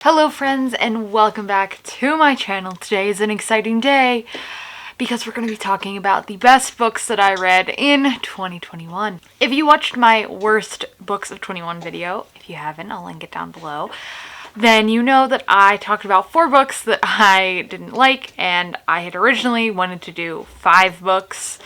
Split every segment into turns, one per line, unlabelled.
Hello friends and welcome back to my channel. Today is an exciting day because we're going to be talking about the best books that I read in 2021. If you watched my worst books of 21 video, if you haven't, I'll link it down below, then you know that I talked about 4 books that I didn't like, and I had originally wanted to do 5 books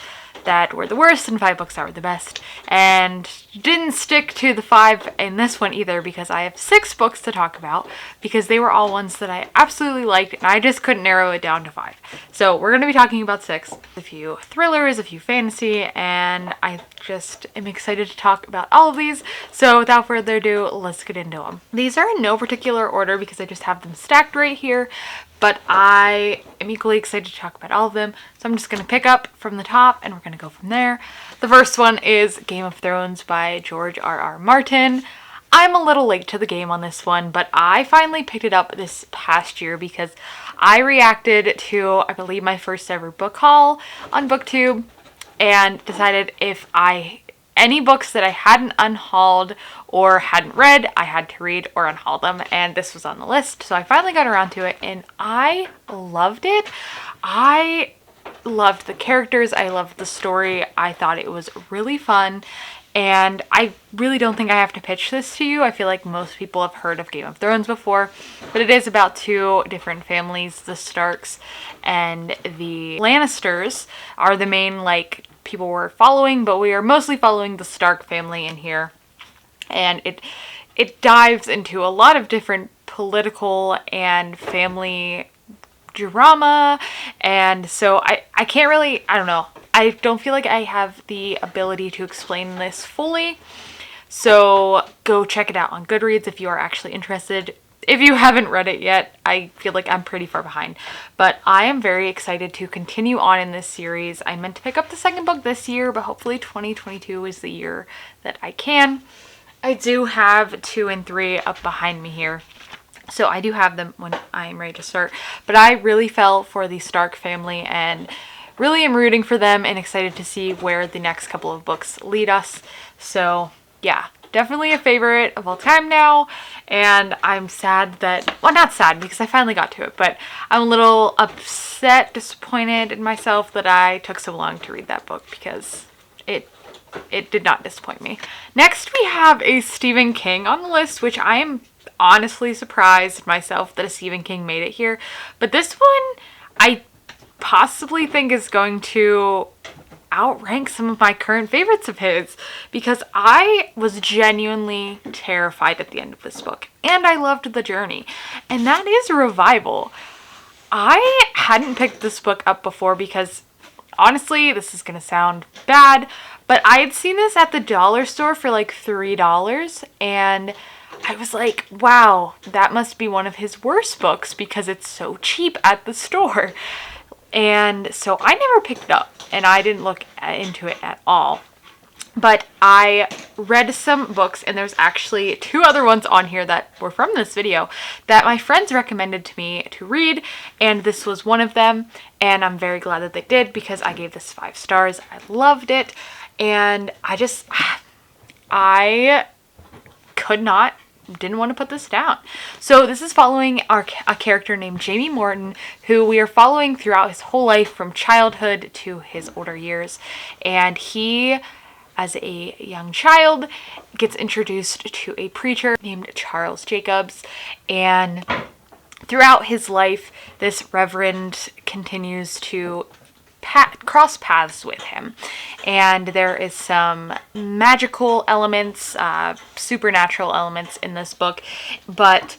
that were the worst and 5 books that were the best, and didn't stick to the 5 in this one either because I have 6 books to talk about because they were all ones that I absolutely liked and I just couldn't narrow it down to 5. So we're going to be talking about 6. A few thrillers, a few fantasy, and I just am excited to talk about all of these. So without further ado, let's get into them. These are in no particular order because I just have them stacked right here, but I am equally excited to talk about all of them. So I'm just going to pick up from the top and we're going to go from there. The first one is Game of Thrones by George R.R. Martin. I'm a little late to the game on this one, but I finally picked it up this past year because I reacted to, I believe, my first ever book haul on BookTube and decided if any books that I hadn't unhauled or hadn't read, I had to read or unhaul them, and this was on the list. So I finally got around to it and I loved it. I loved the characters, I loved the story, I thought it was really fun, and I really don't think I have to pitch this to you. I feel like most people have heard of Game of Thrones before, but it is about 2 different families. The Starks and the Lannisters are the main people we're following, but we are mostly following the Stark family in here, and it dives into a lot of different political and family drama, and so I can't really, I don't know, I don't feel like I have the ability to explain this fully, so go check it out on Goodreads if you are actually interested. If you haven't read it yet, I feel like I'm pretty far behind, but I am very excited to continue on in this series. I meant to pick up the second book this year, but hopefully 2022 is the year that I can. I do have 2 and 3 up behind me here, so I do have them when I'm ready to start, but I really fell for the Stark family and really am rooting for them and excited to see where the next couple of books lead us. So yeah, definitely a favorite of all time now, and I'm sad that, well, not sad because I finally got to it, but I'm a little upset, disappointed in myself that I took so long to read that book because it did not disappoint me. Next we have a Stephen King on the list, which I am honestly surprised myself that a Stephen King made it here, but this one I possibly think is going to outrank some of my current favorites of his because I was genuinely terrified at the end of this book and I loved the journey, and that is a revival. I hadn't picked this book up before because honestly, this is gonna sound bad, but I had seen this at the dollar store for like $3 and I was like, wow, that must be one of his worst books because it's so cheap at the store. And so I never picked it up and I didn't look into it at all. But I read some books, and there's actually 2 other ones on here that were from this video that my friends recommended to me to read, and this was one of them, and I'm very glad that they did because I gave this 5 stars. I loved it, and I didn't want to put this down. So this is following a character named Jamie Morton, who we are following throughout his whole life from childhood to his older years, and he, as a young child, gets introduced to a preacher named Charles Jacobs, and throughout his life this reverend continues to cross paths with him, and there is some magical elements, supernatural elements in this book, but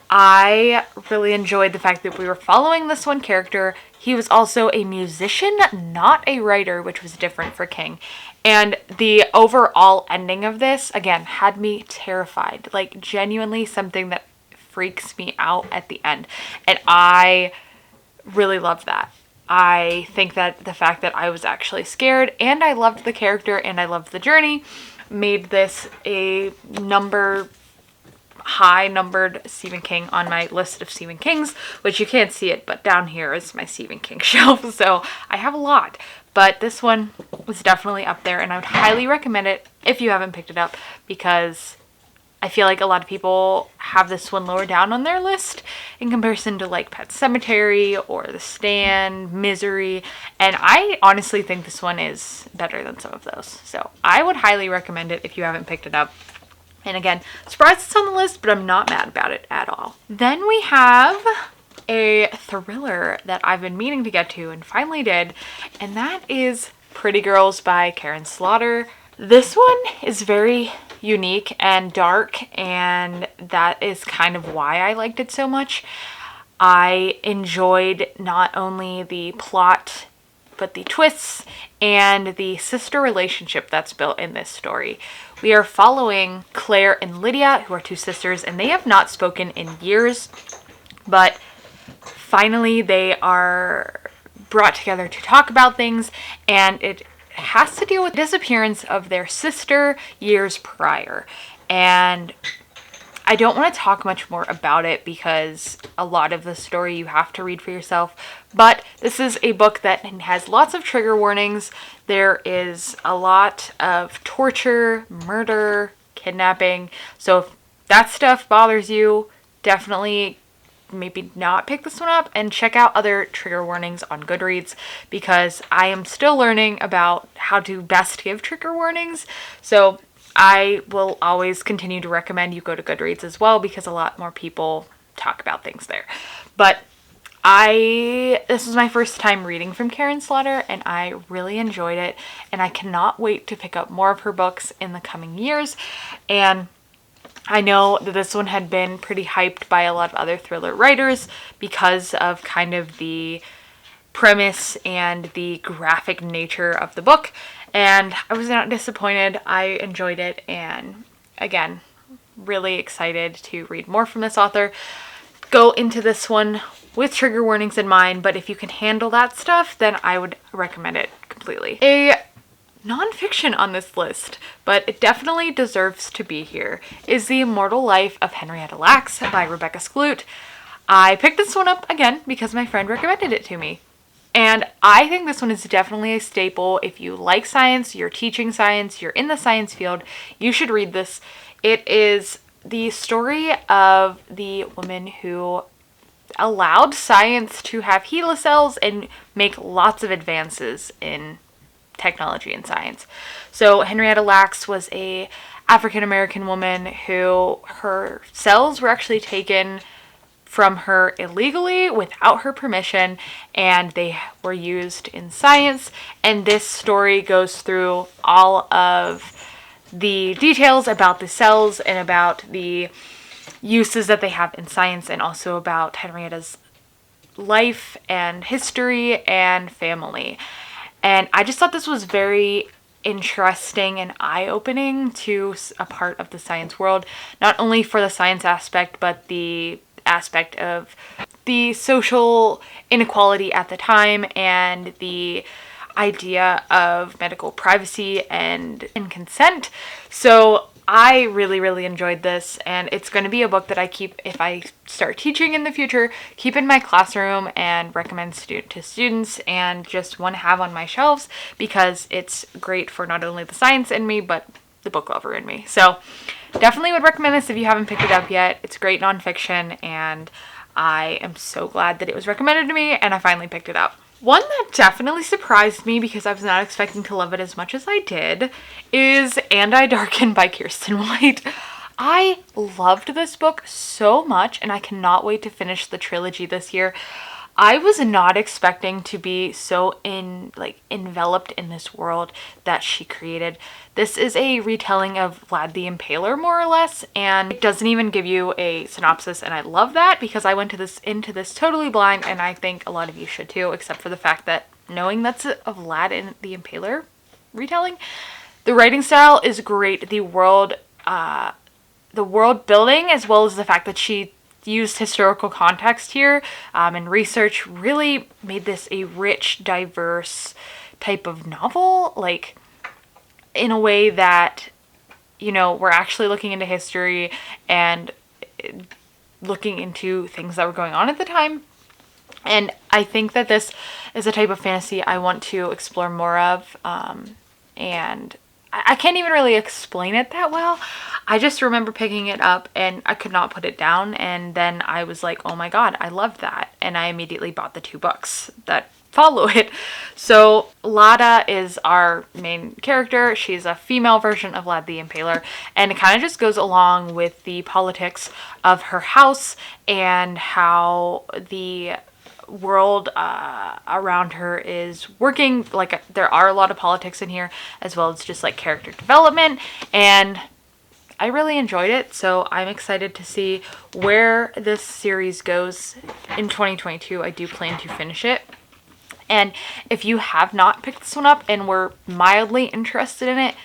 I really enjoyed the fact that we were following this one character. He was also a musician, not a writer, which was different for King. And the overall ending of this, again, had me terrified. Like, genuinely something that freaks me out at the end. And I really loved that. I think that the fact that I was actually scared and I loved the character and I loved the journey made this a high numbered Stephen King on my list of Stephen Kings, which you can't see it, but down here is my Stephen King shelf, so I have a lot. But this one was definitely up there, and I would highly recommend it if you haven't picked it up because I feel like a lot of people have this one lower down on their list in comparison to like Pet Sematary or The Stand, Misery, and I honestly think this one is better than some of those. So I would highly recommend it if you haven't picked it up. And again, surprised it's on the list, but I'm not mad about it at all. Then we have a thriller that I've been meaning to get to and finally did, and that is Pretty Girls by Karen Slaughter. This one is very unique and dark, and that is kind of why I liked it so much. I enjoyed not only the plot, but the twists and the sister relationship that's built in this story. We are following Claire and Lydia, who are two sisters, and they have not spoken in years, but finally they are brought together to talk about things, and it has to deal with the disappearance of their sister years prior. And I don't want to talk much more about it because a lot of the story you have to read for yourself, but this is a book that has lots of trigger warnings. There is a lot of torture, murder, kidnapping, so if that stuff bothers you, definitely maybe not pick this one up, and check out other trigger warnings on Goodreads, because I am still learning about how to best give trigger warnings. So I will always continue to recommend you go to Goodreads as well, because a lot more people talk about things there. But this was my first time reading from Karen Slaughter, and I really enjoyed it, and I cannot wait to pick up more of her books in the coming years. And I know that this one had been pretty hyped by a lot of other thriller writers because of kind of the premise and the graphic nature of the book, and I was not disappointed. I enjoyed it, and again, really excited to read more from this author. Go into this one with trigger warnings in mind, but if you can handle that stuff, then I would recommend it completely. A nonfiction on this list, but it definitely deserves to be here, is The Immortal Life of Henrietta Lacks by Rebecca Skloot. I picked this one up again because my friend recommended it to me. And I think this one is definitely a staple. If you like science, you're teaching science, you're in the science field, you should read this. It is the story of the woman who allowed science to have HeLa cells and make lots of advances in technology and science. So Henrietta Lacks was a African-American woman who her cells were actually taken from her illegally without her permission, and they were used in science. And this story goes through all of the details about the cells and about the uses that they have in science, and also about Henrietta's life and history and family. And I just thought this was very interesting and eye-opening to a part of the science world, not only for the science aspect, but the aspect of the social inequality at the time and the idea of medical privacy and consent. So I really, really enjoyed this, and it's going to be a book that I keep, if I start teaching in the future, keep in my classroom and recommend to students, and just want to have on my shelves, because it's great for not only the science in me, but the book lover in me. So definitely would recommend this if you haven't picked it up yet. It's great nonfiction, and I am so glad that it was recommended to me, and I finally picked it up. One that definitely surprised me because I was not expecting to love it as much as I did is I Darken by Kirsten White. I loved this book so much, and I cannot wait to finish the trilogy this year. I was not expecting to be so enveloped in this world that she created. This is a retelling of Vlad the Impaler, more or less, and it doesn't even give you a synopsis, and I love that because I went into this totally blind, and I think a lot of you should too, except for the fact that knowing that's a Vlad and the Impaler retelling. The writing style is great. The world building, as well as the fact that she used historical context here and research, really made this a rich, diverse type of novel, like in a way that, you know, we're actually looking into history and looking into things that were going on at the time. And I think that this is a type of fantasy I want to explore more of, and I can't even really explain it that well. I just remember picking it up and I could not put it down, and then I was like, oh my god, I loved that, and I immediately bought the 2 books that follow it. So Lada is our main character. She's a female version of Lad the Impaler, and it kind of just goes along with the politics of her house and how the world around her is working. Like, there are a lot of politics in here, as well as just like character development, and I really enjoyed it. So I'm excited to see where this series goes in 2022. I do plan to finish it. And if you have not picked this one up and were mildly interested in it,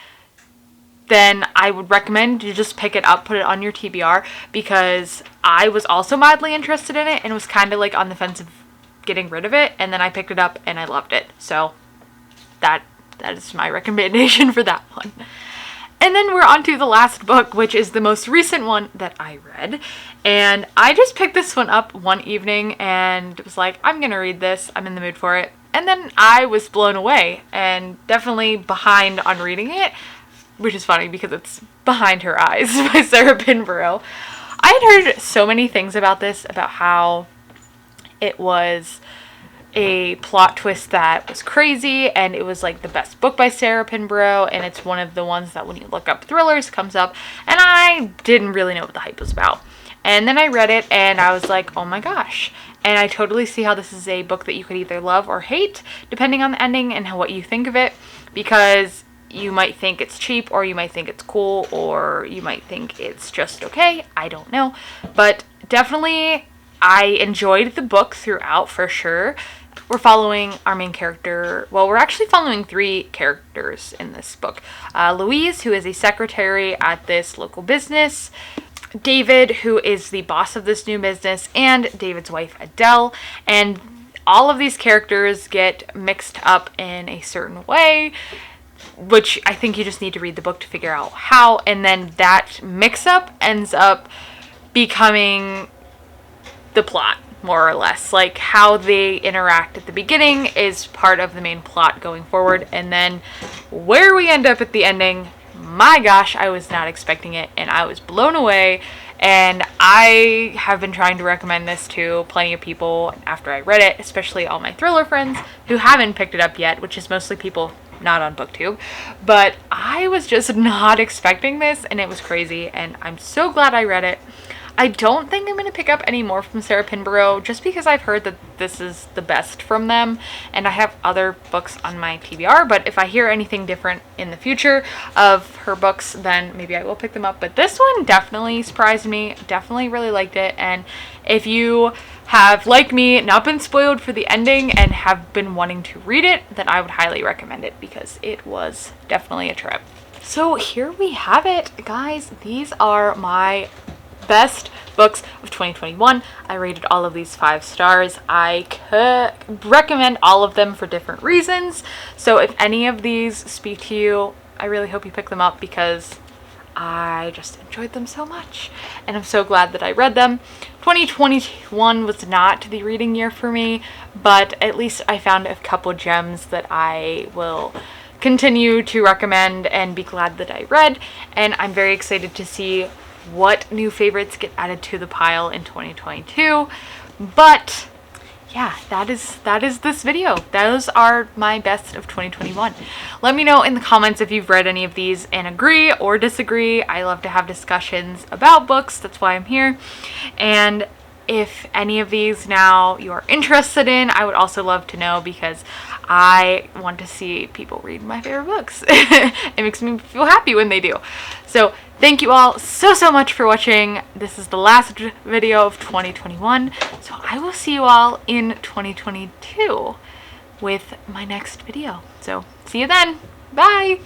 then I would recommend you just pick it up, put it on your TBR, because I was also mildly interested in it and was kind of like on the fence of getting rid of it, and then I picked it up and I loved it. So that is my recommendation for that one. And then we're on to the last book, which is the most recent one that I read. And I just picked this one up one evening and was like, I'm gonna read this. I'm in the mood for it. And then I was blown away and definitely behind on reading it, which is funny because it's Behind Her Eyes by Sarah Pinborough. I had heard so many things about this, about how it was a plot twist that was crazy, and it was like the best book by Sarah Pinborough, and it's one of the ones that when you look up thrillers comes up, and I didn't really know what the hype was about. And then I read it and I was like, oh my gosh. And I totally see how this is a book that you could either love or hate depending on the ending and what you think of it, because you might think it's cheap, or you might think it's cool, or you might think it's just okay. I don't know, but definitely I enjoyed the book throughout for sure. We're following our main character. Well, we're actually following 3 characters in this book. Louise, who is a secretary at this local business. David, who is the boss of this new business. And David's wife, Adele. And all of these characters get mixed up in a certain way, which I think you just need to read the book to figure out how. And then that mix-up ends up becoming the plot, more or less. Like, how they interact at the beginning is part of the main plot going forward, and then where we end up at the ending, my gosh, I was not expecting it, and I was blown away. And I have been trying to recommend this to plenty of people after I read it, especially all my thriller friends who haven't picked it up yet, which is mostly people not on BookTube. But I was just not expecting this, and it was crazy, and I'm so glad I read it. I don't think I'm going to pick up any more from Sarah Pinborough, just because I've heard that this is the best from them, and I have other books on my TBR, but if I hear anything different in the future of her books, then maybe I will pick them up. But this one definitely surprised me, definitely really liked it, and if you have, like me, not been spoiled for the ending and have been wanting to read it, then I would highly recommend it, because it was definitely a trip. So here we have it, guys. These are my best books of 2021. I rated all of these 5 stars. I could recommend all of them for different reasons. So if any of these speak to you, I really hope you pick them up, because I just enjoyed them so much. And I'm so glad that I read them. 2021 was not the reading year for me, but at least I found a couple gems that I will continue to recommend and be glad that I read. And I'm very excited to see what new favorites get added to the pile in 2022. But yeah, that is this video. Those are my best of 2021. Let me know in the comments if you've read any of these and agree or disagree. I love to have discussions about books. That's why I'm here. And if any of these now you're interested in, I would also love to know, because I want to see people read my favorite books. It makes me feel happy when they do. So thank you all so much for watching. This is the last video of 2021. So I will see you all in 2022 with my next video. So see you then. Bye.